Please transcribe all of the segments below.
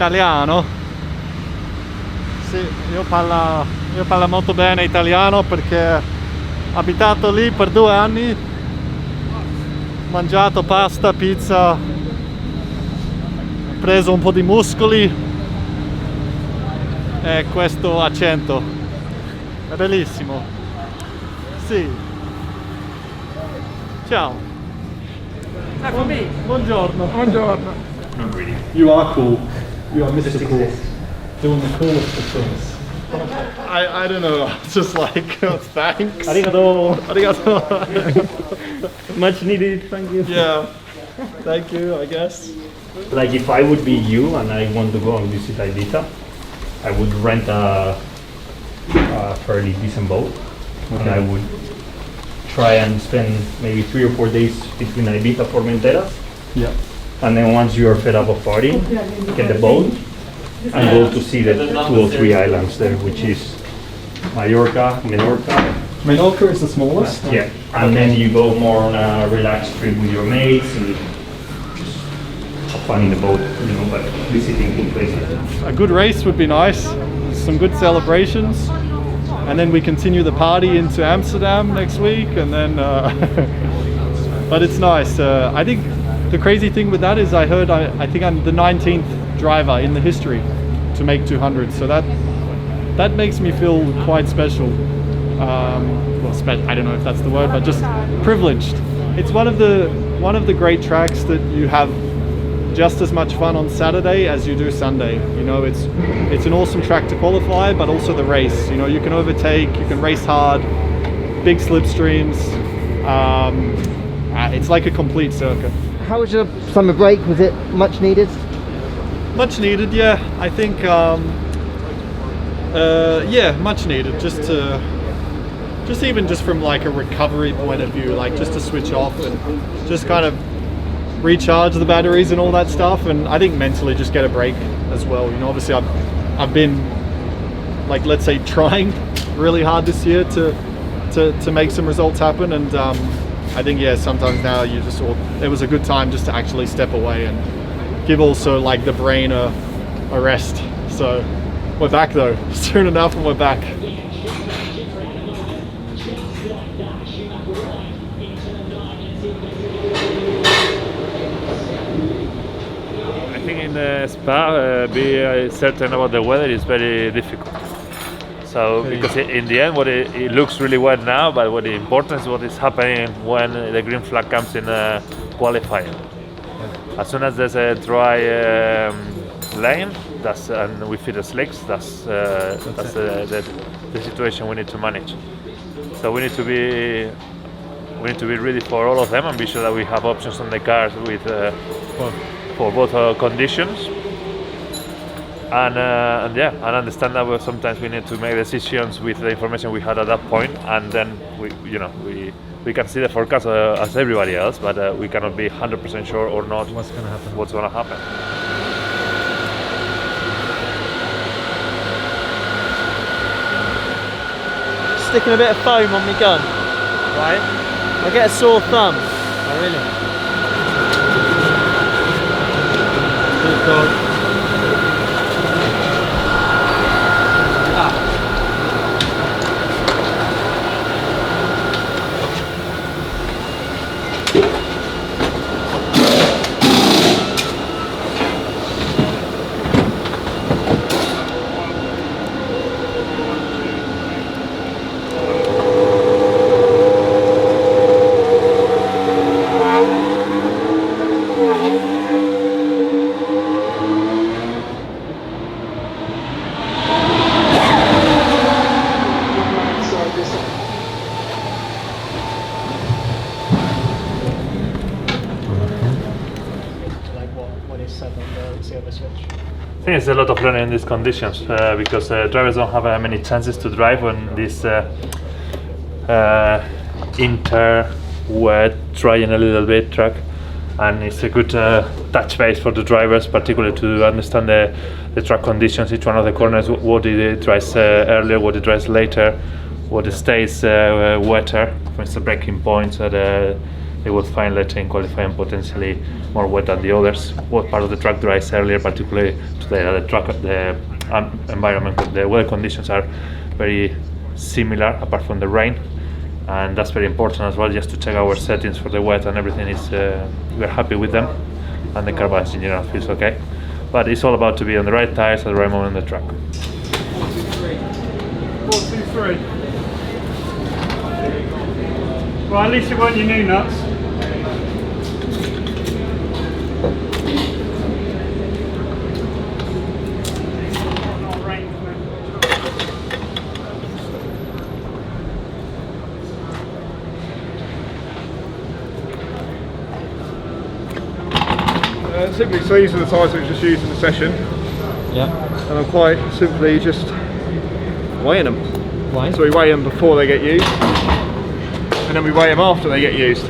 italiano? Sì, io parlo molto bene italiano perché ho abitato lì per 2 anni, mangiato pasta, pizza, preso un po' di muscoli e questo accento è bellissimo. Sì. Ciao. Buongiorno. Buongiorno. You are cool. You are Mr. Cool. Doing the coolest of things. I don't know. Just like thanks. Arigato. Arigato. Much needed, thank you. Yeah. Thank you, I guess. Like if I would be you and I want to go and visit Ibiza, I would rent a fairly decent boat, and I would try and spend maybe 3 or 4 days between Ibiza, Formentera. Yeah. And then once you are fed up of partying, get the boat and go to see the 2 or 3 islands there, which is Mallorca, Menorca. Menorca is the smallest? Yeah, and then you go more on a relaxed trip with your mates and just have fun in the boat, you know, but visiting good places. A good race would be nice. Some good celebrations. And then we continue the party into Amsterdam next week, and then but it's nice. I think the crazy thing with that is I think I'm the 19th driver in the history to make 200, so that makes me feel quite special. Well, I don't know if that's the word, but just privileged. It's one of the great tracks that you have just as much fun on Saturday as you do Sunday. You know, it's an awesome track to qualify, but also the race. You know, you can overtake, you can race hard, big slipstreams. It's like a complete circuit. How was your summer break? Was it much needed? Much needed, yeah. I think, yeah, much needed. Just even from like a recovery point of view, like just to switch off and just kind of recharge the batteries and all that stuff, and I think mentally just get a break as well. You know, obviously I've been, like, let's say, trying really hard this year to make some results happen, and I think, yeah, sometimes now it was a good time just to actually step away and give also like the brain a rest. So we're back though, soon enough, and we're back. In the Spa, be certain about the weather is very difficult. So because in the end, what it looks really well now, but what the important is what is happening when the green flag comes in qualifying. As soon as there's a dry lane, and we feed the slicks, that's the situation we need to manage. So we need to be ready for all of them and be sure that we have options on the cars with. For both conditions, and understand that sometimes we need to make decisions with the information we had at that point, and then we can see the forecast as everybody else, but we cannot be 100% sure or not what's going to happen. Sticking a bit of foam on my gun. Right? I get a sore thumb. Oh, really? So, I think it's a lot of learning in these conditions because drivers don't have many chances to drive on this wet, drying a little bit track, and it's a good touch base for the drivers, particularly to understand the track conditions, each one of the corners, what it dries earlier, what it dries later, what it stays wetter, for instance, braking points at they will find later in qualifying potentially more wet than the others. What part of the track dries earlier, particularly to the track, the environment, the weather conditions are very similar apart from the rain, and that's very important as well, just to check our settings for the wet and everything is we're happy with them, and the car balance in general feels okay. But it's all about to be on the right tires at the right moment on the track. 423. Well, at least it weren't your new nuts. Simply, so these are the tyres that we just used in the session. Yeah. And I'm quite simply just weighing them. Why? So we weigh them before they get used, and then we weigh them after they get used.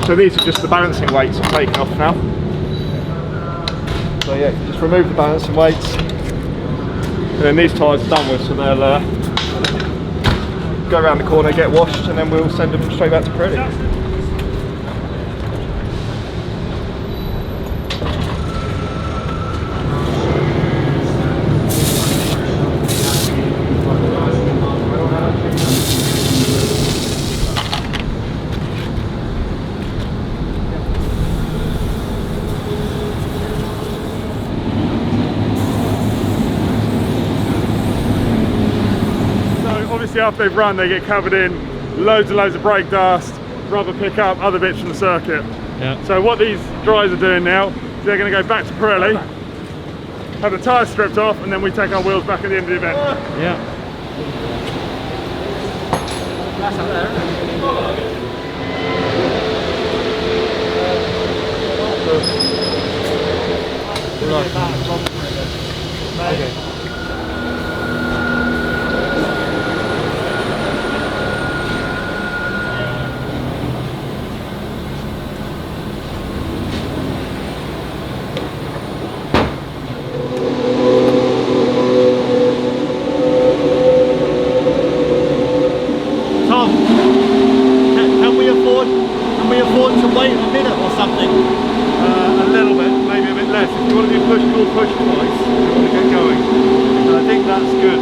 So these are just the balancing weights I'm taking off now. So yeah, just remove the balancing weights, and then these tyres are done with, so they'll go around the corner, get washed, and then we'll send them straight back to Pirelli. After they've run, they get covered in loads and loads of brake dust, rubber pickup, other bits from the circuit. Yeah. So what these dryers are doing now is they're going to go back to Pirelli, have the tyres stripped off, and then we take our wheels back at the end of the event. Yeah. Okay. Can we afford to wait a minute or something? A little bit, maybe a bit less. If you want to do push, pull, push twice, if you want to get going. And I think that's good.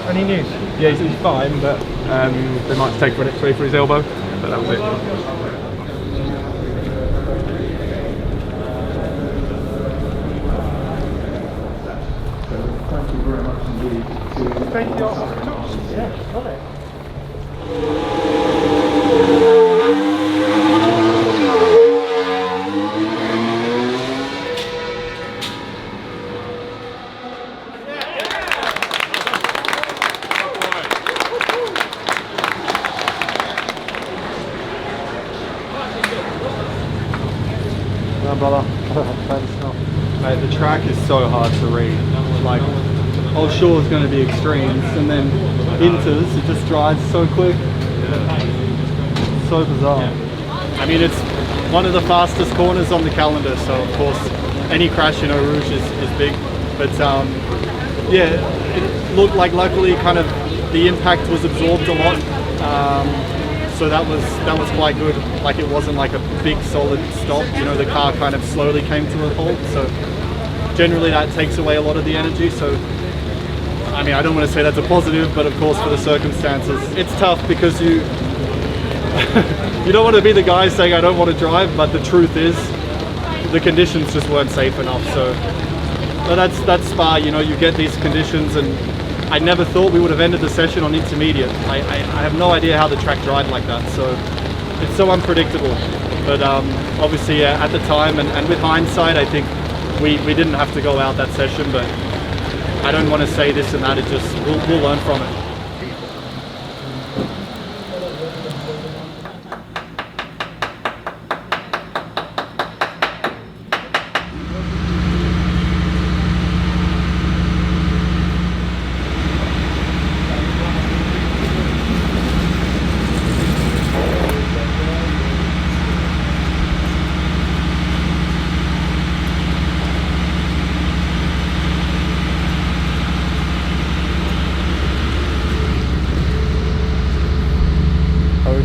Any news? Yeah, he's fine, but they might take an X-ray for his elbow, but that was it. Thank you very much indeed. Thank you. Yeah, got it. Brother. Mate, the track is so hard to read. Like, offshore is going to be extremes, and then inters, it just drives so quick. So bizarre. I mean, it's one of the fastest corners on the calendar, so of course, any crash in Eau Rouge is big. But yeah, it looked like luckily kind of the impact was absorbed a lot. So that was quite good. Like, it wasn't like a big solid stop. You know, the car kind of slowly came to a halt. So generally that takes away a lot of the energy. So I mean, I don't want to say that's a positive, but of course for the circumstances, it's tough because you you don't want to be the guy saying I don't want to drive, but the truth is the conditions just weren't safe enough. So that's Spa, you know, you get these conditions, and I never thought we would have ended the session on intermediate. I have no idea how the track dried like that, so it's so unpredictable. But obviously at the time and with hindsight, I think we didn't have to go out that session, but I don't want to say this and that, it just, we'll learn from it.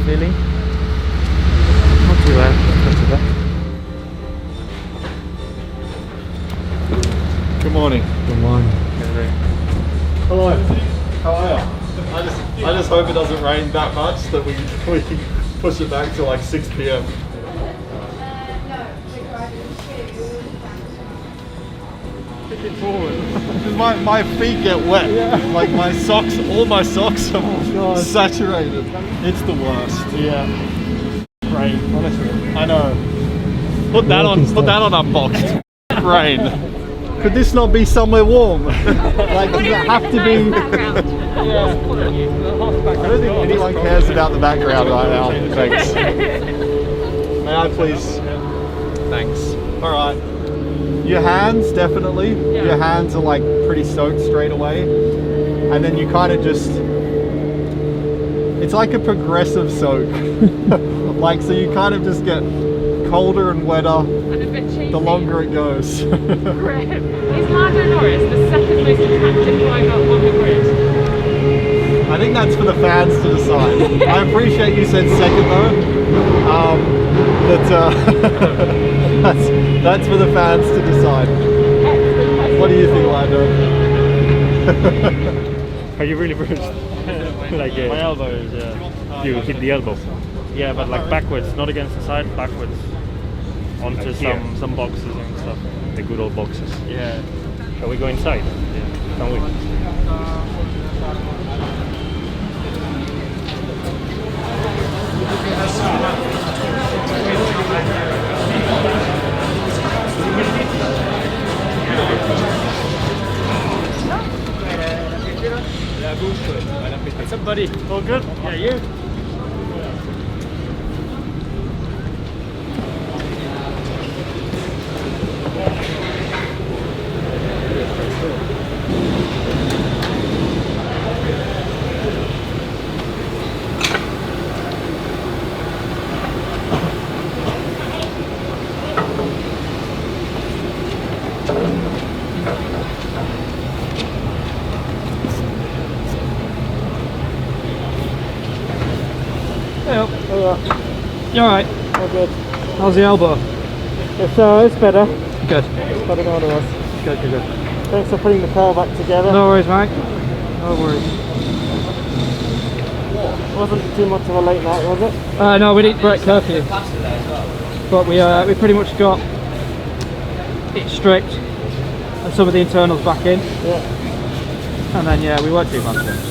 Feeling? Not too bad. Not too bad. Good morning. Good morning. Hello. How are you? I just hope it doesn't rain that much that we push it back to like 6 p.m. Kick it forward. My feet get wet. Yeah. Like my socks, all my socks are saturated. It's the worst. Yeah. Rain, honestly. I know. Put that on Unboxed. Rain. Could this not be somewhere warm? Like, does it have to be? Yeah. I don't think anyone cares about the background right now. Thanks. May I please? Thanks. All right. Your hands, definitely. Yeah. Your hands are like pretty soaked straight away. And then you kind of just, it's like a progressive soak. Like, so you kind of just get colder and wetter And a bit cheesy. the longer it goes. Grim. Is Lando Norris the second most attractive driver on the grid? I think that's for the fans to decide. I appreciate you said second though. That's for the fans to decide. What do you think, Lando? Are you really bruised? Like My elbow is, you hit the elbow. yeah, but like backwards, not against the side, backwards. Onto Like here. some boxes and stuff. The good old boxes. Yeah. Shall we go inside? Can we? What's up, buddy? All good? Yeah, you? You alright? All good. How's the elbow? It's better. Good. Better than what it was. Good. Thanks for putting the car back together. No worries, mate. No worries. Wasn't too much of a late night, was it? No, we didn't break curfew. But we pretty much got it stripped and some of the internals back in. Yeah. And then, yeah, we weren't too bad.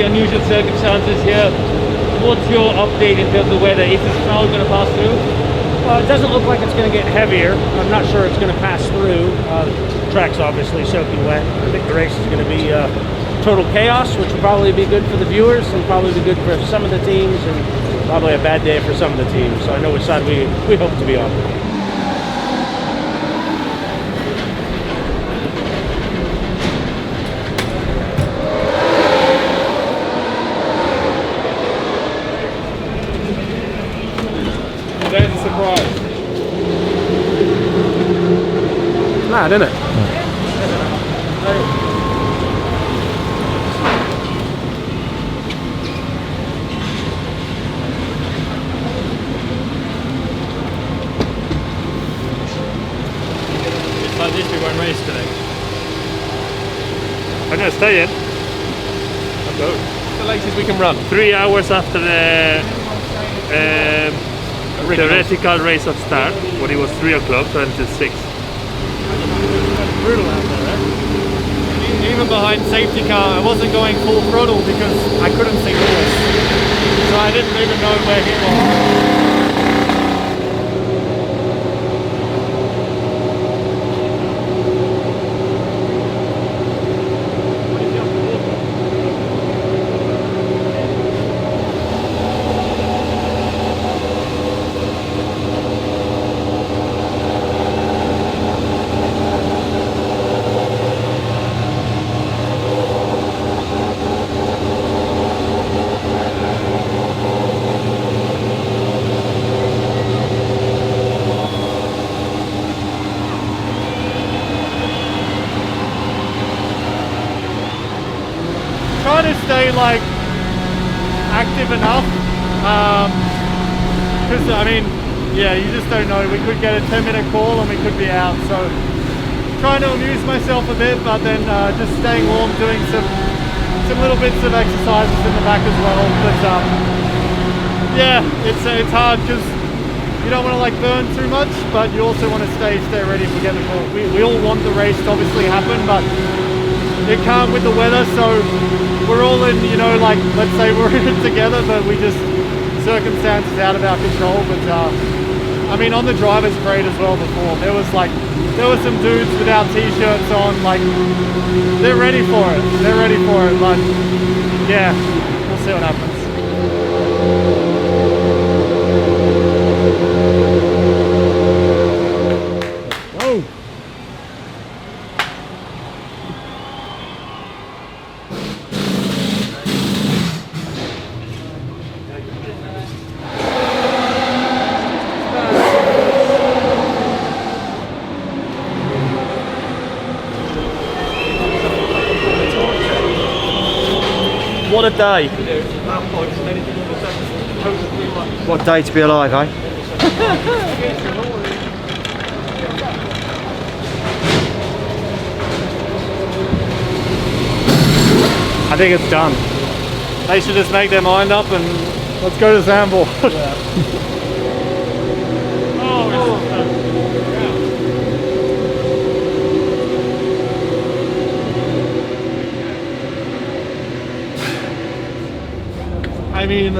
Unusual circumstances here. What's your update in terms of weather? Is the snow going to pass through? It doesn't look like it's going to get heavier. I'm not sure it's going to pass through. The track's obviously soaking wet. I think the race is going to be total chaos, which will probably be good for the viewers and probably be good for some of the teams and probably a bad day for some of the teams. So I know which side we hope to be on. There's a surprise. Mad, isn't it? Like this, we won't race today. I'm gonna stay in. I'll go. The latest we can run. 3 hours after the theoretical race at start, when it was 3 o'clock, until 6. Brutal out there, eh? Even behind safety car, I wasn't going full throttle because I couldn't see Lewis. So I didn't even know where he was. Trying to stay like active enough because I mean, yeah, you just don't know. We could get a 10-minute call and we could be out, so trying to amuse myself a bit, but then just staying warm, doing some little bits of exercises in the back as well. But yeah, it's hard because you don't want to like burn too much, but you also want to stay ready if we get the call. We all want the race to obviously happen, but it can't with the weather, so we're all in, you know, like, let's say we're in it together, but we just, circumstances out of our control. But I mean, on the driver's parade as well before, there were some dudes without t-shirts on, like, they're ready for it, but yeah, we'll see what happens. What a day. What a day to be alive, eh? I think it's done. They should just make their mind up and let's go to Zandvoort. I mean,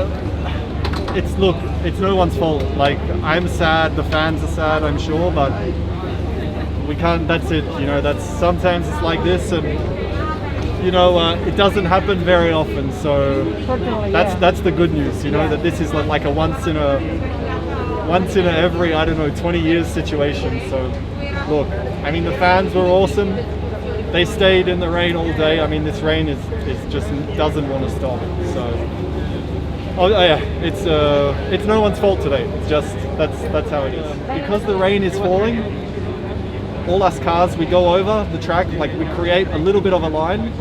it's no one's fault. Like, I'm sad, the fans are sad, I'm sure, but we can't, that's it, you know, sometimes it's like this, and you know, it doesn't happen very often, so that's the good news, you know, that this is like a once in a every, I don't know, 20 years situation. So look, I mean, the fans were awesome. They stayed in the rain all day. I mean, this rain is just doesn't want to stop. So oh yeah, it's no one's fault today. It's just that's how it is. Because the rain is falling, all us cars, we go over the track, like we create a little bit of a line,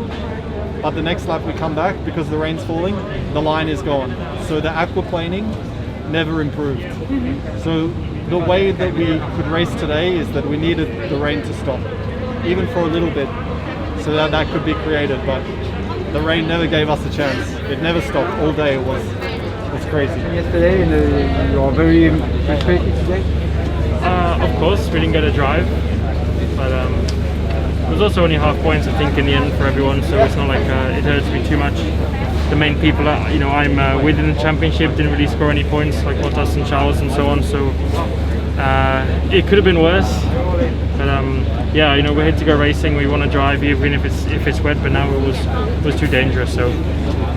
but the next lap we come back because the rain's falling, the line is gone. So the aquaplaning never improved. So the way that we could race today is that we needed the rain to stop, even for a little bit, so that could be created, but the rain never gave us a chance. It never stopped all day. It was crazy. Yesterday, you are very frustrated today? Of course, we didn't get a drive, but it was also only half points, I think, in the end for everyone, so it's not like it hurts me too much. The main people, I'm within the championship, didn't really score any points, like Bottas and Charles and so on, so It could have been worse, but yeah, you know, we're here to go racing. We want to drive even if it's wet, but now it was too dangerous. So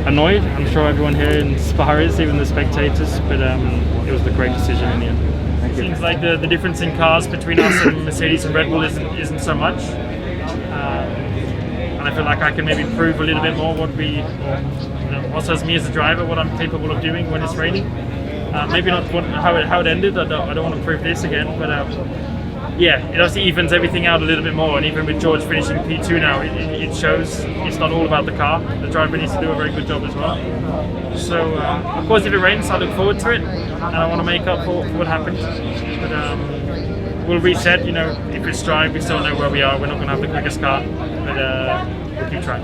annoyed. I'm sure everyone here in Spa is, even the spectators. But it was the great decision in the end. It seems like the difference in cars between us and Mercedes and Red Bull isn't so much. And I feel like I can maybe prove a little bit more what we, you know, also as me as a driver, what I'm capable of doing when it's raining. Maybe not how it ended. I don't want to prove this again, but yeah, it obviously evens everything out a little bit more. And even with George finishing P2 now, it shows it's not all about the car. The driver needs to do a very good job as well. So of course, if it rains, I look forward to it, and I want to make up for what happened. But we'll reset. You know, if it's dry, we still know where we are. We're not going to have the quickest car, but we'll keep trying.